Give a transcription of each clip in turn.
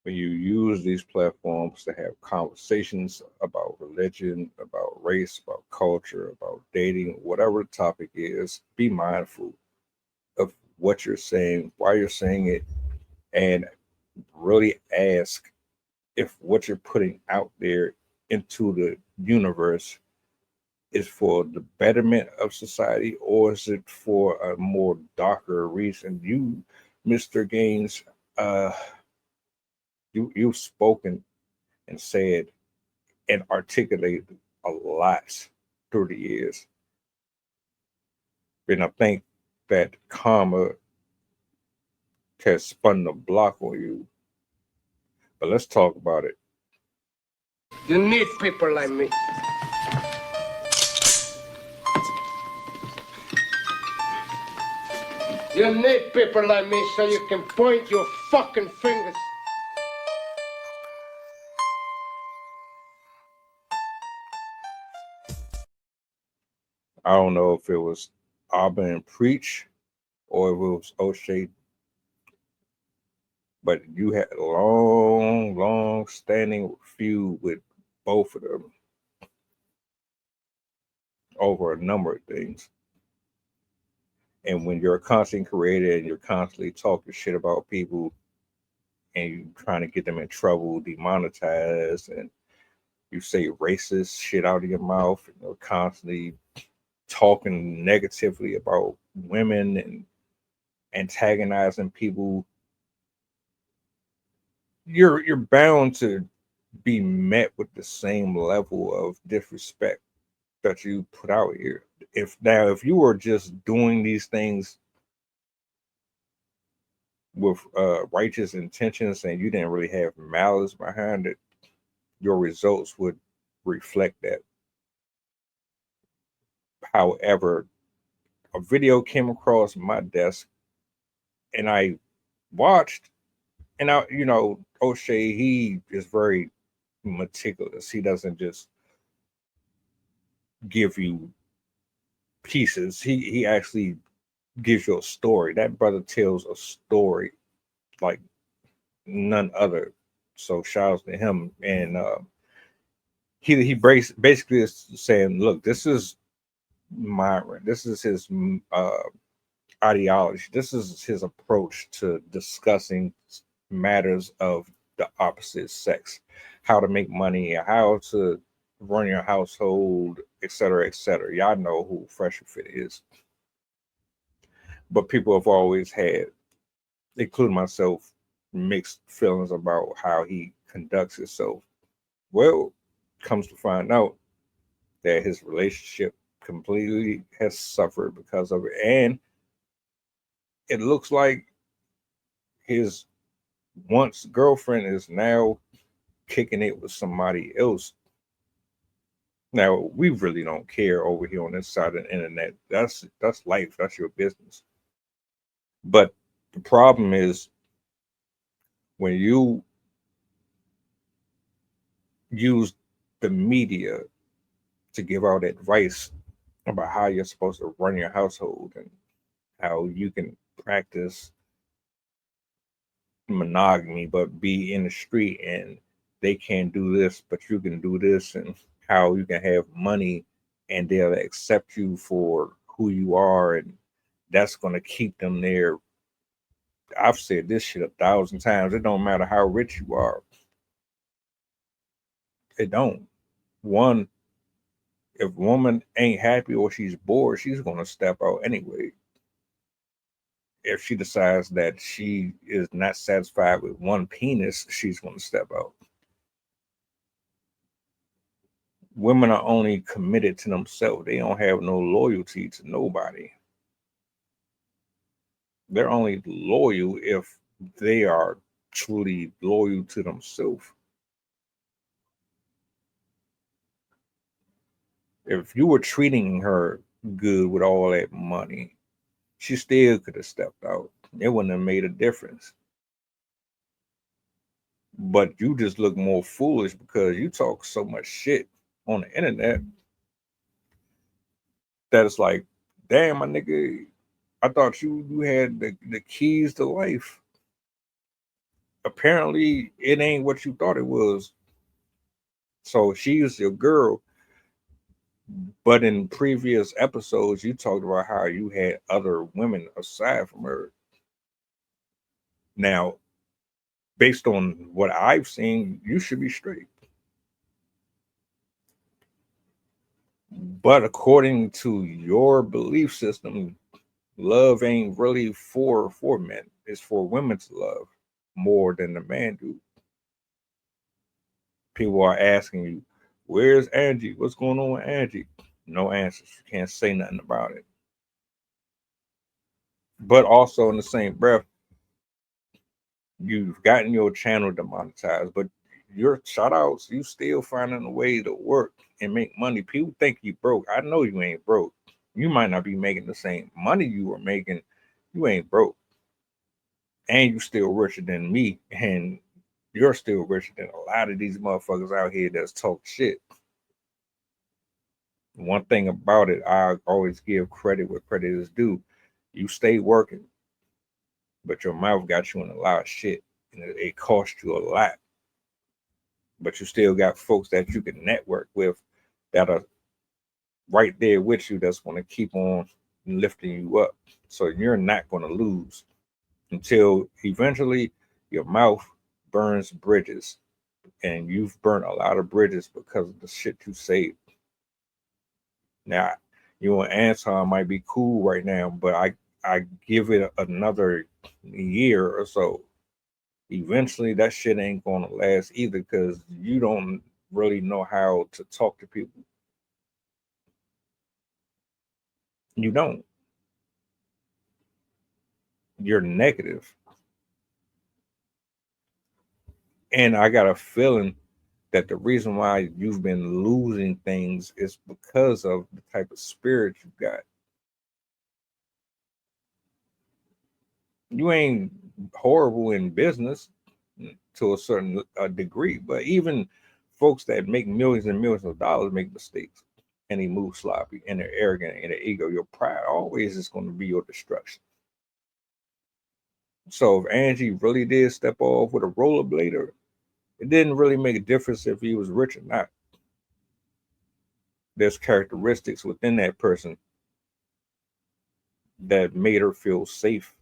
when you use these platforms to have conversations about religion, about race, about culture, about dating, whatever the topic is, be mindful of what you're saying, why you're saying it, and really ask if what you're putting out there into the universe is for the betterment of society or is it for a more darker reason. You, Mr. Gaines, uh, you've spoken and said and articulated a lot through the years. And I think that karma has spun the block on you. But let's talk about it. You need people like me. You need people like me so you can point your fucking fingers. I don't know if it was Auburn and Preach or if it was O'Shea, but you had a long standing feud with both of them over a number of things. And when you're a content creator and you're constantly talking shit about people and you trying to get them in trouble, demonetized, and you say racist shit out of your mouth, and you're constantly talking negatively about women and antagonizing people, you're bound to be met with the same level of disrespect that you put out here. If you were just doing these things with righteous intentions and you didn't really have malice behind it, your results would reflect that. However, a video came across my desk and I watched, and O'Shea, he is very meticulous. He doesn't just give you pieces. He actually gives you a story. That brother tells a story like none other. So shout out to him. And basically is saying, look, this is Myron. This is his ideology. This is his approach to discussing matters of the opposite sex, how to make money, how to run your household, et cetera, et cetera. Y'all know who Fresh and Fit is. But people have always had, including myself, mixed feelings about how he conducts himself. Well, comes to find out that his relationship completely has suffered because of it. And it looks like his once girlfriend is now kicking it with somebody else. Now we really don't care over here on this side of the internet. That's life. That's your business. But the problem is when you use the media to give out advice about how you're supposed to run your household and how you can practice monogamy but be in the street and they can't do this but you can do this, and how you can have money and they'll accept you for who you are, and that's going to keep them there. I've said this shit 1,000 times. It don't matter how rich you are. It don't. One, if a woman ain't happy or she's bored, she's going to step out anyway. If she decides that she is not satisfied with one penis, she's going to step out. Women are only committed to themselves. They don't have no loyalty to nobody. They're only loyal if they are truly loyal to themselves. If you were treating her good with all that money, she still could have stepped out. It wouldn't have made a difference. But you just look more foolish because you talk so much shit on the internet that it's like, damn, my nigga, I thought you had the keys to life. apparently it ain't what you thought it was. So she's your girl, but in previous episodes you talked about how you had other women aside from her. Now, based on what I've seen, you should be straight. But according to your belief system, love ain't really for men. It's for women to love more than the man do. People are asking you, "Where's Angie? What's going on with Angie?" No answers. You can't say nothing about it. But also in the same breath, you've gotten your channel demonetized, but your shout outs, you still finding a way to work and make money. People think you broke. I know you ain't broke. You might not be making the same money you were making. You ain't broke. And you still richer than me. And you're still richer than a lot of these motherfuckers out here that's talk shit. One thing about it, I always give credit where credit is due. You stay working, but your mouth got you in a lot of shit. And it cost you a lot. But you still got folks that you can network with that are right there with you that's going to keep on lifting you up. So you're not going to lose until eventually your mouth burns bridges. And you've burnt a lot of bridges because of the shit you say. Now, you and Anton might be cool right now, but I give it another year or so. Eventually, that shit ain't gonna last either because you don't really know how to talk to people. You don't. You're negative. And I got a feeling that the reason why you've been losing things is because of the type of spirit you got. You ain't horrible in business to a certain degree, but even folks that make millions and millions of dollars make mistakes and they move sloppy and they're arrogant and their ego. Your pride always is going to be your destruction. So if Angie really did step off with a rollerblader, it didn't really make a difference if he was rich or not. There's characteristics within that person that made her feel safe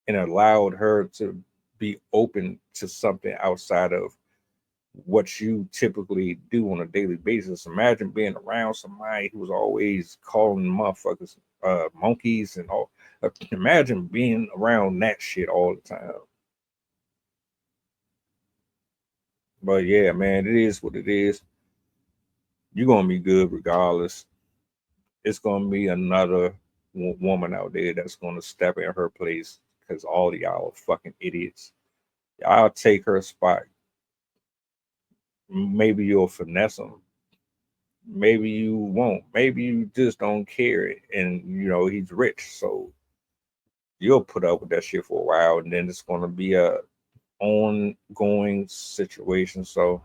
and allowed her to be open to something outside of what you typically do on a daily basis. Imagine being around somebody who's always calling motherfuckers monkeys and all. Imagine being around that shit all the time. But yeah, man, it is what it is. You're gonna be good regardless. It's gonna be another woman out there that's gonna step in her place because all of y'all are fucking idiots. I'll take her spot. Maybe you'll finesse them. Maybe you won't. Maybe you just don't care. And you know, he's rich, so you'll put up with that shit for a while, and then it's gonna be a ongoing situation. So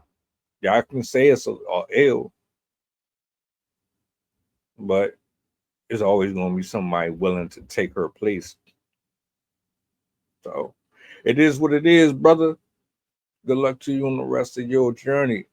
yeah, I can say it's a ill, but it's always gonna be somebody willing to take her place. So it is what it is, brother. Good luck to you on the rest of your journey.